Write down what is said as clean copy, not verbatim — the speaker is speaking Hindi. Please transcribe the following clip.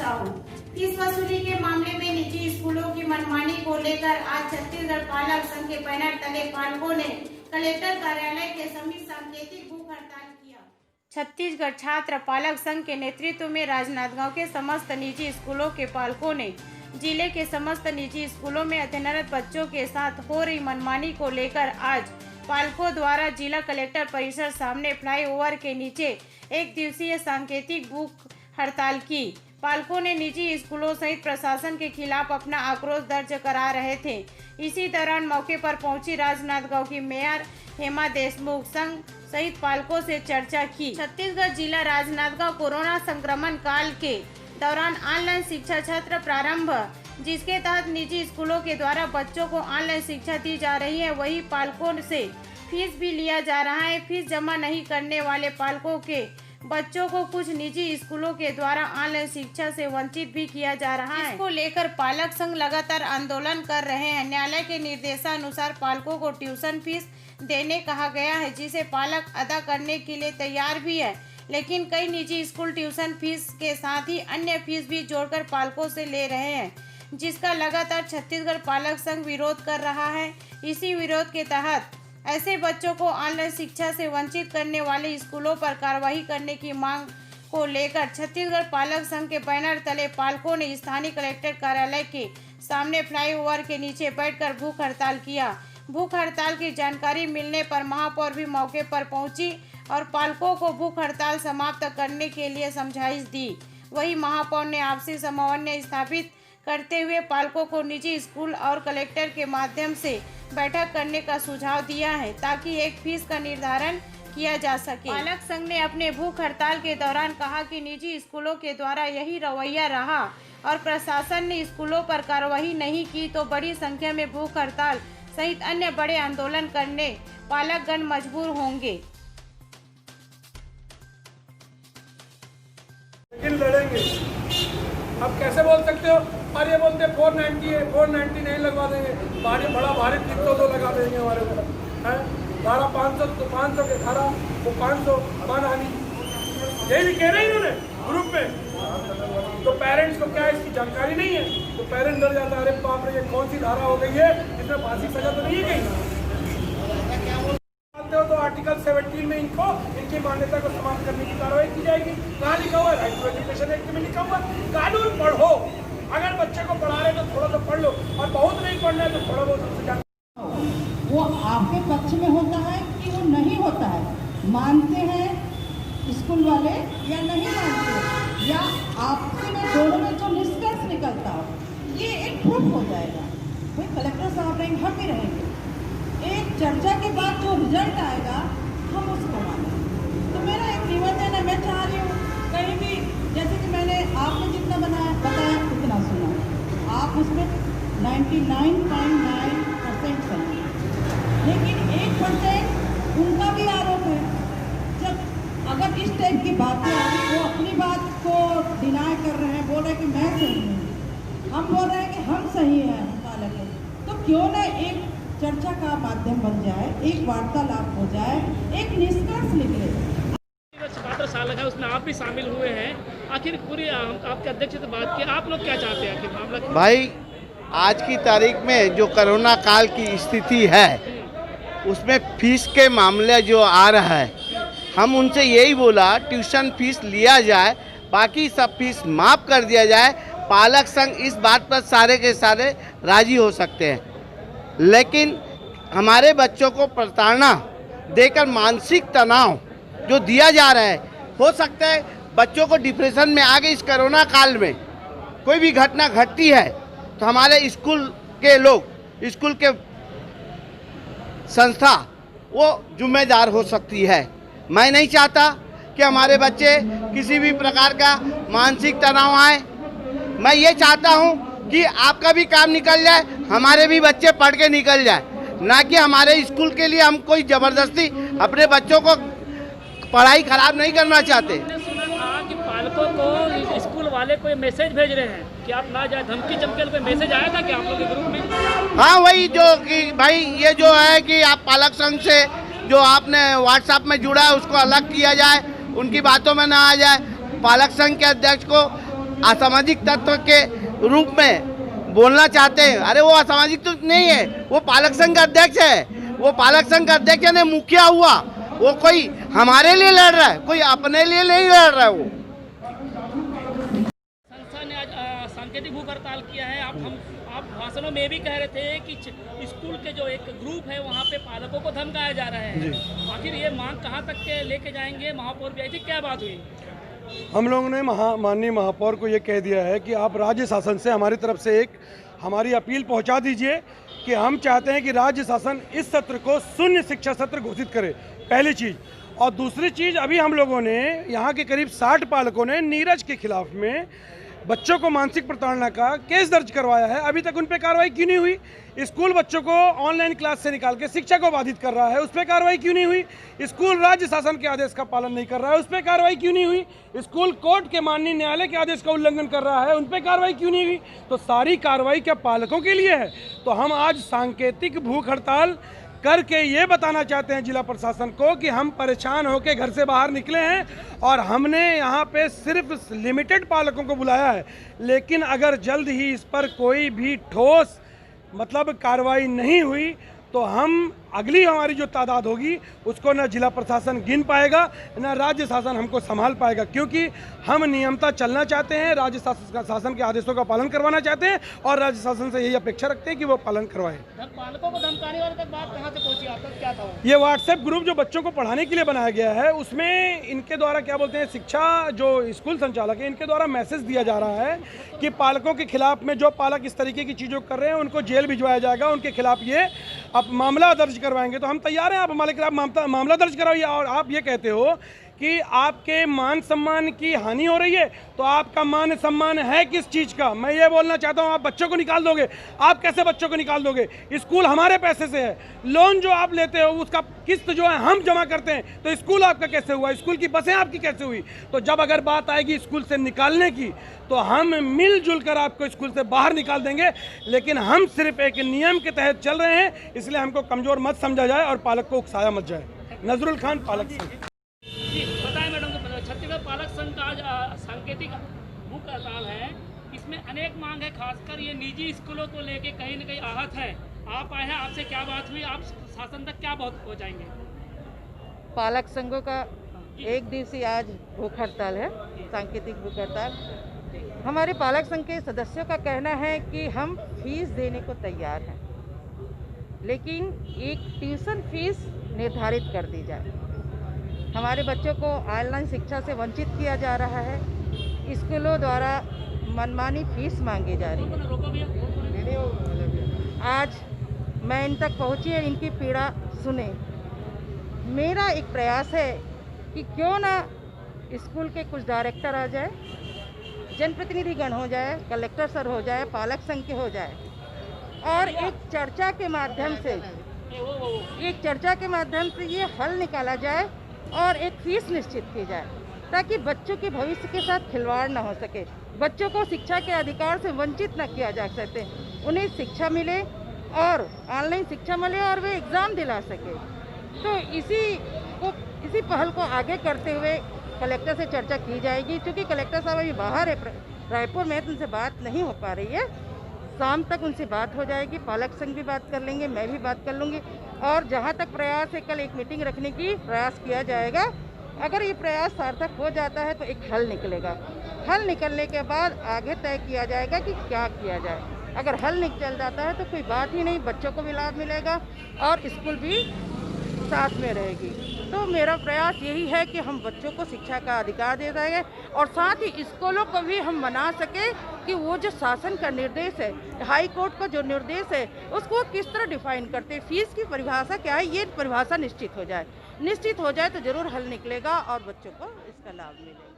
साहू। फीस वसूली के मामले में निजी स्कूलों की मनमानी को लेकर आज छत्तीसगढ़ पालक संघ के बैनर तले पालकों ने कलेक्टर कार्यालय के समीप सांकेतिक भूख हड़ताल किया। छत्तीसगढ़ छात्र पालक संघ के नेतृत्व में राजनांदगांव के समस्त निजी स्कूलों के पालकों ने जिले के समस्त निजी स्कूलों में अध्ययनरत बच्चों के साथ हो रही मनमानी को लेकर आज पालकों द्वारा जिला कलेक्टर परिसर सामने फ्लाईओवर के नीचे एक दिवसीय सांकेतिक भूख हड़ताल की। पालकों ने निजी स्कूलों सहित प्रशासन के खिलाफ अपना आक्रोश दर्ज करा रहे थे। इसी दौरान मौके पर पहुंची राजनांदगांव की मेयर हेमा देशमुख संघ सहित पालकों से चर्चा की। छत्तीसगढ़ जिला राजनांदगांव कोरोना संक्रमण काल के दौरान ऑनलाइन शिक्षा सत्र प्रारंभ, जिसके तहत निजी स्कूलों के द्वारा बच्चों को ऑनलाइन शिक्षा दी जा रही है, वही पालकों से फीस भी लिया जा रहा है। फीस जमा नहीं करने वाले पालकों के बच्चों को कुछ निजी स्कूलों के द्वारा ऑनलाइन शिक्षा से वंचित भी किया जा रहा है। इसको लेकर पालक संघ लगातार आंदोलन कर रहे हैं। न्यायालय के निर्देशानुसार पालकों को ट्यूशन फीस देने कहा गया है, जिसे पालक अदा करने के लिए तैयार भी है, लेकिन कई निजी स्कूल ट्यूशन फीस के साथ ही अन्य फीस भी जोड़कर पालकों से ले रहे हैं, जिसका लगातार छत्तीसगढ़ पालक संघ विरोध कर रहा है। इसी विरोध के तहत ऐसे बच्चों को ऑनलाइन शिक्षा से वंचित करने वाले स्कूलों पर कार्रवाई करने की मांग को लेकर छत्तीसगढ़ पालक संघ के बैनर तले पालकों ने स्थानीय कलेक्टर कार्यालय के सामने फ्लाईओवर के नीचे बैठकर भूख हड़ताल किया। भूख हड़ताल की जानकारी मिलने पर महापौर भी मौके पर पहुंची और पालकों को भूख हड़ताल समाप्त करने के लिए समझाइश दी। वहीं महापौर ने आपसी समन्वय स्थापित करते हुए पालकों को निजी स्कूल और कलेक्टर के माध्यम से बैठक करने का सुझाव दिया है, ताकि एक फीस का निर्धारण किया जा सके। पालक संघ ने अपने भूख हड़ताल के दौरान कहा कि निजी स्कूलों के द्वारा यही रवैया रहा और प्रशासन ने स्कूलों पर कार्रवाई नहीं की तो बड़ी संख्या में भूख हड़ताल सहित अन्य बड़े आंदोलन करने पालकगण मजबूर होंगे। लेकिन लड़ेंगे। अब कैसे बोल सकते हो? और ये बोलते 490 है, 490 नहीं लगवा देंगे, बड़ा भारी 300 लगा देंगे हमारे ऊपर है। धारा 500 तो 500 के धारा वो 500 मानहानि, यही भी कह रहे हैं इन्होंने ग्रुप में। तो पेरेंट्स को क्या इसकी जानकारी नहीं है, तो पेरेंट्स डर जाता है, अरे बाप रे ये कौन सी धारा हो गई है, इसमें फांसी सजा तो नहीं है कहीं। तो आर्टिकल 17 में इनकी मान्यता को समाप्त करने की कार्रवाई की जाएगी। कहाँ लिखा हुआ है? राइट टू एजुकेशन एक्ट में लिखा हुआ। कानून पढ़ो, अगर बच्चे को पढ़ा रहे तो थोड़ा तो पढ़ लो, और बहुत नहीं पढ़ना है तो थोड़ा बहुत वो आपके पक्ष में होता है कि वो नहीं होता है, मानते हैं स्कूल वाले या नहीं मानते, या आपसे में दोनों में जो निष्कर्ष निकलता हो ये एक प्रूफ हो जाएगा। भाई कलेक्टर साहब रहेंगे, हम भी रहेंगे, एक चर्चा के बाद जो रिजल्ट आएगा हम उसको मानें। तो मेरा एक निवेदन है, मैं चाह रही हूँ कहीं भी, जैसे कि मैंने आपने जितना बताया उतना सुना, आप उसमें 99.9% सही, लेकिन 1% उनका भी आरोप है। जब अगर इस टाइप की बातें आ रही, वो अपनी बात को डिनाई कर रहे हैं, बोल रहे हैं कि मैं सही हूँ, हम बोल रहे हैं कि हम सही हैं पालक हैं, तो क्यों ना एक चर्चा का माध्यम बन जाए, एक वार्तालाप हो जाए, एक निष्कर्ष निकले। छात्र साल है उसमें आप भी शामिल हुए हैं, आखिर पूरी आपके अध्यक्ष से बात की, आप लोग क्या चाहते हैं आखिर मामला? भाई आज की तारीख में जो कोरोना काल की स्थिति है उसमें फीस के मामले जो आ रहा है, हम उनसे यही बोला ट्यूशन फीस लिया जाए, बाकी सब फीस माफ़ कर दिया जाए। पालक संघ इस बात पर सारे के सारे राजी हो सकते हैं, लेकिन हमारे बच्चों को प्रताड़ना देकर मानसिक तनाव जो दिया जा रहा है, हो सकता है बच्चों को डिप्रेशन में आगे इस कोरोना काल में कोई भी घटना घटती है तो हमारे स्कूल के लोग, स्कूल के संस्था वो जिम्मेदार हो सकती है। मैं नहीं चाहता कि हमारे बच्चे किसी भी प्रकार का मानसिक तनाव आए। मैं ये चाहता हूँ कि आपका भी काम निकल जाए, हमारे भी बच्चे पढ़ के निकल जाए, ना कि हमारे स्कूल के लिए हम कोई ज़बरदस्ती अपने बच्चों को पढ़ाई खराब नहीं करना चाहते। हमने सुना था कि पालकों को स्कूल वाले कोई मैसेज भेज रहे हैं कि आप ना जाए, धमकी चमके कोई मैसेज आया था क्या आप लोग के ग्रुप में? हाँ, वही जो कि भाई ये जो है कि आप पालक संघ से जो आपने व्हाट्सएप में जुड़ा है उसको अलग किया जाए, उनकी बातों में ना आ जाए। पालक संघ के अध्यक्ष को असामाजिक तत्व के रूप में बोलना चाहते हैं। अरे वो असामाजिक तो नहीं है, वो पालक संघ का अध्यक्ष है। वो पालक संघ का अध्यक्ष ने मुखिया हुआ, वो कोई हमारे लिए लड़ रहा है, कोई अपने लिए नहीं लड़ रहा है। वो संस्था ने आज सांकेतिक भूख हड़ताल किया है। आप भाषणों में भी कह रहे थे कि स्कूल के जो एक ग्रुप है वहाँ पे पालकों को धमकाया जा रहा है। आखिर ये मांग कहाँ तक के लेके जाएंगे? महापौर भी आई थी, क्या बात हुई? हम लोगों ने माननीय महापौर को ये कह दिया है कि आप राज्य शासन से हमारी तरफ से एक हमारी अपील पहुंचा दीजिए कि हम चाहते हैं कि राज्य शासन इस सत्र को शून्य शिक्षा सत्र घोषित करे, पहली चीज़। और दूसरी चीज़, अभी हम लोगों ने यहाँ के करीब 60 पालकों ने नीरज के खिलाफ में बच्चों को मानसिक प्रताड़ना का केस दर्ज करवाया है। अभी तक उन पर कार्रवाई क्यों नहीं हुई? स्कूल बच्चों को ऑनलाइन क्लास से निकाल के शिक्षा को बाधित कर रहा है, उस पर कार्रवाई क्यों नहीं हुई? स्कूल राज्य शासन के आदेश का पालन नहीं कर रहा है, उस पर कार्रवाई क्यों नहीं हुई? स्कूल कोर्ट के माननीय न्यायालय के आदेश का उल्लंघन कर रहा है, उन पर कार्रवाई क्यों नहीं हुई? तो सारी कार्रवाई क्या पालकों के लिए है? तो हम आज सांकेतिक भूख हड़ताल करके ये बताना चाहते हैं जिला प्रशासन को कि हम परेशान होकर घर से बाहर निकले हैं और हमने यहाँ पे सिर्फ लिमिटेड पालकों को बुलाया है। लेकिन अगर जल्द ही इस पर कोई भी ठोस कार्रवाई नहीं हुई तो हम अगली हमारी जो तादाद होगी उसको न जिला प्रशासन गिन पाएगा, न राज्य शासन हमको संभाल पाएगा, क्योंकि हम नियमता चलना चाहते हैं, राज्य शासन के आदेशों का पालन करवाना चाहते हैं और राज्य शासन से यही अपेक्षा रखते हैं कि वो पालन करवाए। पालकों को धमकाने वाले तक बात कहाँ से पहुँची? आप तक क्या था? ये व्हाट्सएप ग्रुप जो बच्चों को पढ़ाने के लिए बनाया गया है, उसमें इनके द्वारा क्या बोलते हैं, शिक्षा जो स्कूल संचालक है इनके द्वारा मैसेज दिया जा रहा है कि पालकों के खिलाफ में जो पालक इस तरीके की चीज़ों कर रहे हैं उनको जेल भिजवाया जाएगा, उनके खिलाफ ये आप मामला दर्ज करवाएंगे। तो हम तैयार हैं, आप हमारे खिलाफ मामला दर्ज कराइए। और आप ये कहते हो कि आपके मान सम्मान की हानि हो रही है, तो आपका मान सम्मान है किस चीज़ का? मैं ये बोलना चाहता हूँ, आप बच्चों को निकाल दोगे। आप कैसे बच्चों को निकाल दोगे? स्कूल हमारे पैसे से है, लोन जो आप लेते हो उसका किस्त जो है हम जमा करते हैं, तो स्कूल आपका कैसे हुआ? स्कूल की बसें आपकी कैसे हुई? तो जब अगर बात आएगी स्कूल से निकालने की तो हम मिलजुल कर आपको स्कूल से बाहर निकाल देंगे। लेकिन हम सिर्फ एक नियम के तहत चल रहे हैं, इसलिए हमको कमज़ोर मत समझा जाए और पालक को उकसाया मत जाए। नजरुल खान, पालक संघ। बताएं मैडम, छत्तीसगढ़ पालक संघ का आज सांकेतिक भूख हड़ताल है, इसमें अनेक मांग है, खासकर ये निजी स्कूलों को लेके कहीं न कहीं आहत है। आप आए हैं, आपसे क्या बात हुई? आप शासन तक क्या बात पहुँचाएंगे? पालक संघों का एक दिवसीय आज भूख हड़ताल है, सांकेतिक भूख हड़ताल। हमारे पालक संघ के सदस्यों का कहना है कि हम फीस देने को तैयार हैं, लेकिन एक ट्यूशन फीस निर्धारित कर दी जाए। हमारे बच्चों को ऑनलाइन शिक्षा से वंचित किया जा रहा है, स्कूलों द्वारा मनमानी फीस मांगी जा रही है। आज मैं इन तक पहुंची है, इनकी पीड़ा सुने। मेरा एक प्रयास है कि क्यों ना स्कूल के कुछ डायरेक्टर आ जाए, जनप्रतिनिधिगण हो जाए, कलेक्टर सर हो जाए, पालक संघ के हो जाए, और एक चर्चा के माध्यम से ये हल निकाला जाए और एक फीस निश्चित की जाए, ताकि बच्चों के भविष्य के साथ खिलवाड़ ना हो सके, बच्चों को शिक्षा के अधिकार से वंचित न किया जा सके, उन्हें शिक्षा मिले और ऑनलाइन शिक्षा मिले और वे एग्ज़ाम दिला सके। तो इसी पहल को आगे करते हुए कलेक्टर से चर्चा की जाएगी। क्योंकि कलेक्टर साहब अभी बाहर है रायपुर में, तो उनसे बात नहीं हो पा रही है। शाम तक उनसे बात हो जाएगी, पालक संघ भी बात कर लेंगे, मैं भी बात कर लूँगी, और जहाँ तक प्रयास है कल एक मीटिंग रखने की प्रयास किया जाएगा। अगर ये प्रयास सार्थक हो जाता है तो एक हल निकलेगा। हल निकलने के बाद आगे तय किया जाएगा कि क्या किया जाए। अगर हल निकल जाता है तो कोई बात ही नहीं, बच्चों को भी लाभ मिलेगा और स्कूल भी साथ में रहेगी। तो मेरा प्रयास यही है कि हम बच्चों को शिक्षा का अधिकार दे सकें और साथ ही स्कूलों को भी हम मना सके कि वो जो शासन का निर्देश है, हाई कोर्ट का जो निर्देश है, उसको किस तरह डिफाइन करते हैं, फीस की परिभाषा क्या है, ये परिभाषा निश्चित हो जाए तो जरूर हल निकलेगा और बच्चों को इसका लाभ मिलेगा।